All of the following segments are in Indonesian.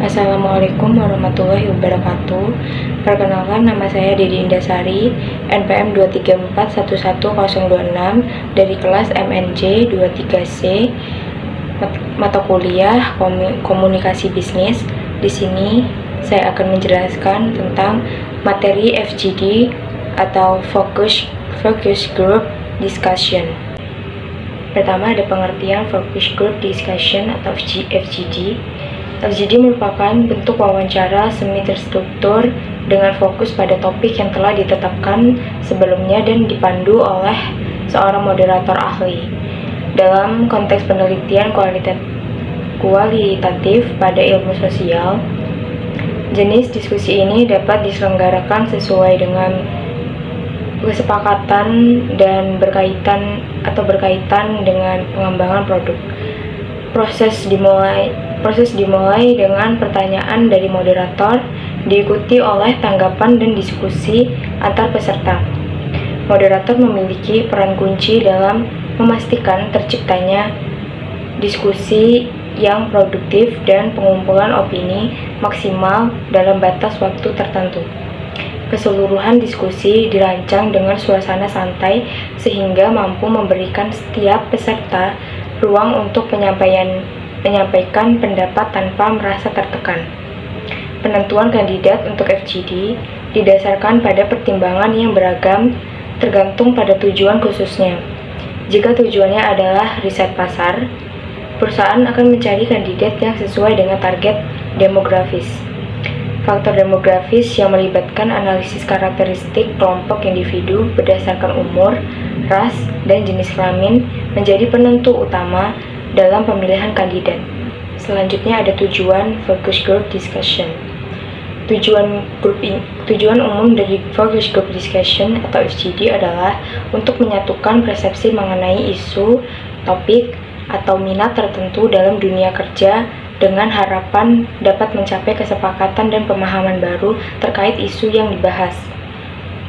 Assalamualaikum warahmatullahi wabarakatuh. Perkenalkan, nama saya Dedi Indasari, NPM 234111026 dari kelas MNJ 23C, mata kuliah Komunikasi Bisnis. Di sini saya akan menjelaskan tentang materi FGD atau Focus Group Discussion. Pertama, ada pengertian Focus Group Discussion atau FGD. FGD merupakan bentuk wawancara semi terstruktur dengan fokus pada topik yang telah ditetapkan sebelumnya dan dipandu oleh seorang moderator ahli. Dalam konteks penelitian kualitatif pada ilmu sosial, jenis diskusi ini dapat diselenggarakan sesuai dengan kesepakatan dan berkaitan dengan pengembangan produk. Proses dimulai dengan pertanyaan dari moderator, diikuti oleh tanggapan dan diskusi antar peserta. Moderator memiliki peran kunci dalam memastikan terciptanya diskusi yang produktif dan pengumpulan opini maksimal dalam batas waktu tertentu. Keseluruhan diskusi dirancang dengan suasana santai sehingga mampu memberikan setiap peserta ruang untuk menyampaikan pendapat tanpa merasa tertekan. Penentuan kandidat untuk FGD didasarkan pada pertimbangan yang beragam tergantung pada tujuan khususnya. Jika tujuannya adalah riset pasar, perusahaan akan mencari kandidat yang sesuai dengan target demografis. Faktor demografis yang melibatkan analisis karakteristik kelompok individu berdasarkan umur, ras, dan jenis kelamin menjadi penentu utama dalam pemilihan kandidat. Selanjutnya ada tujuan Focus Group Discussion. Tujuan umum dari Focus Group Discussion atau FGD adalah untuk menyatukan persepsi mengenai isu, topik, atau minat tertentu dalam dunia kerja dengan harapan dapat mencapai kesepakatan dan pemahaman baru terkait isu yang dibahas.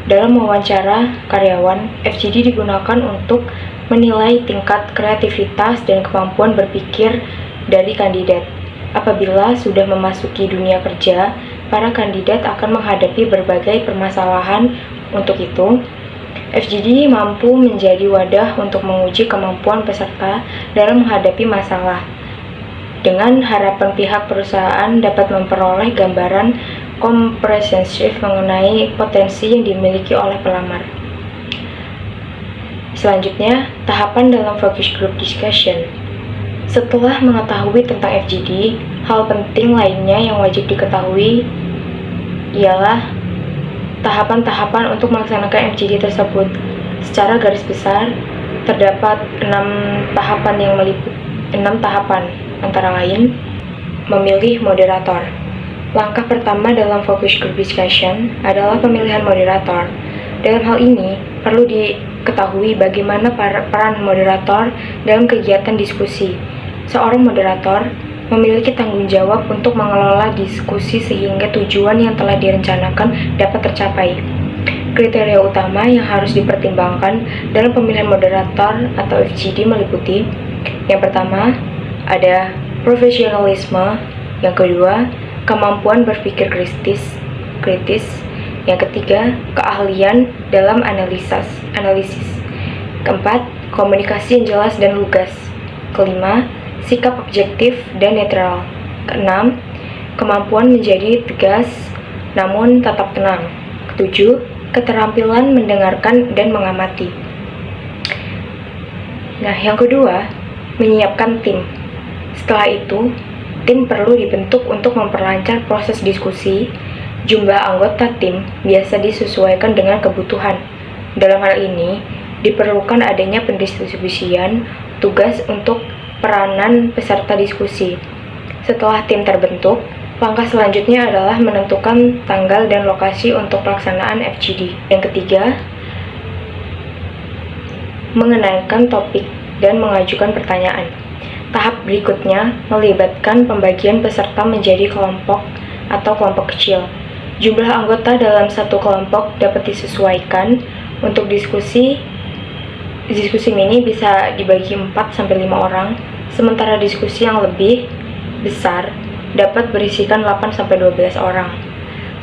Dalam wawancara karyawan, FGD digunakan untuk menilai tingkat kreativitas dan kemampuan berpikir dari kandidat. Apabila sudah memasuki dunia kerja, para kandidat akan menghadapi berbagai permasalahan. Untuk itu, FGD mampu menjadi wadah untuk menguji kemampuan peserta dalam menghadapi masalah, dengan harapan pihak perusahaan dapat memperoleh gambaran komprehensif mengenai potensi yang dimiliki oleh pelamar. Selanjutnya, tahapan dalam Focus Group Discussion. Setelah mengetahui tentang FGD, hal penting lainnya yang wajib diketahui ialah tahapan-tahapan untuk melaksanakan FGD tersebut. Secara garis besar, terdapat 6 tahapan, antara lain memilih moderator. Langkah pertama dalam Focus Group Discussion adalah pemilihan moderator. Dalam hal ini, perlu diketahui bagaimana peran moderator dalam kegiatan diskusi. Seorang moderator memiliki tanggung jawab untuk mengelola diskusi sehingga tujuan yang telah direncanakan dapat tercapai. Kriteria utama yang harus dipertimbangkan dalam pemilihan moderator atau FGD meliputi: yang pertama, ada profesionalisme; yang kedua, kemampuan berpikir kritis; yang ketiga, keahlian dalam analisis; keempat, komunikasi yang jelas dan lugas; kelima, sikap objektif dan netral; keenam, kemampuan menjadi tegas namun tetap tenang; ketujuh, keterampilan mendengarkan dan mengamati. Nah, yang kedua, menyiapkan tim. Setelah itu, tim perlu dibentuk untuk memperlancar proses diskusi. Jumlah anggota tim biasa disesuaikan dengan kebutuhan. Dalam hal ini, diperlukan adanya pendistribusian tugas untuk peranan peserta diskusi. Setelah tim terbentuk, langkah selanjutnya adalah menentukan tanggal dan lokasi untuk pelaksanaan FGD. Yang ketiga, mengenalkan topik dan mengajukan pertanyaan. Tahap berikutnya melibatkan pembagian peserta menjadi kelompok atau kelompok kecil. Jumlah anggota dalam satu kelompok dapat disesuaikan. Untuk diskusi mini bisa dibagi 4-5 orang, sementara diskusi yang lebih besar dapat berisikan 8-12 orang.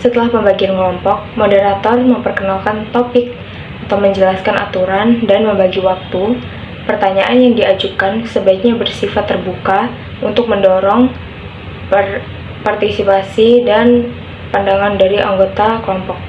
Setelah pembagian kelompok, moderator memperkenalkan topik atau menjelaskan aturan dan membagi waktu. Pertanyaan yang diajukan sebaiknya bersifat terbuka untuk mendorong partisipasi dan pandangan dari anggota kelompok.